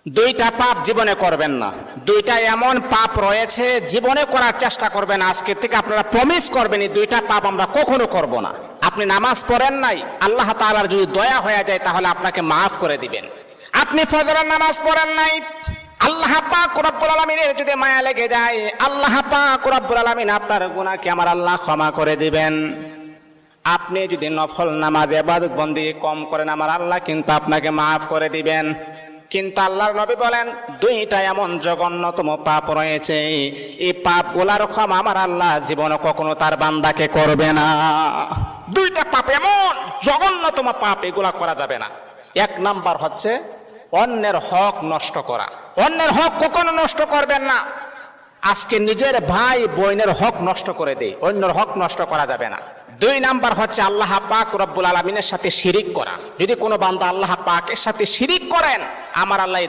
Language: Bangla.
দুইটা পাপ জীবনে করবেন না। দুইটা এমন পাপ রয়েছে জীবনে করার চেষ্টা করবেন, আজকে থেকে আপনারা প্রমিস করবেন এই দুইটা পাপ আমরা কখনো করব না। আপনি নামাজ পড়েন নাই, আল্লাহ তাআলার যদি দয়া হয়ে যায় তাহলে আপনাকে মাফ করে দিবেন। আপনি ফজরের নামাজ পড়েন নাই, আল্লাহ পাক রব্বুল আলামিনের যদি মায়া লেগে যায়, আল্লাহ পাক রব্বুল আলামিন আপনার গুনাহকে আমার আল্লাহ ক্ষমা করে দিবেন। আপনি যদি নফল নামাজ ইবাদত বন্দেগী কম করেন, আমার আল্লাহ কিন্তু আপনাকে মাফ করে দিবেন। কিন্তু আল্লাহর নবী বলেন দুইটা এমন জঘন্যতম পাপ রয়েছে, এই পাপগুলার ক্ষমা আমার আল্লাহ জীবনে কখনো তার বান্দাকে করবে না। দুইটা পাপ এমন জঘন্যতম পাপ, এগুলা করা যাবে না। এক নাম্বার হচ্ছে অন্যের হক নষ্ট করা। অন্যের হক কখনো নষ্ট করবেন না। আজকে নিজের ভাই বোনের হক নষ্ট করে দেয়, অন্যের হক নষ্ট করা যাবে না। দুই নাম্বার হচ্ছে আল্লাহ পাক রব্বুল আলামিনের সাথে শিরিক করা। যদি কোনো বান্দা আল্লাহ পাকের সাথে শিরিক করেন, আমার আল্লাহ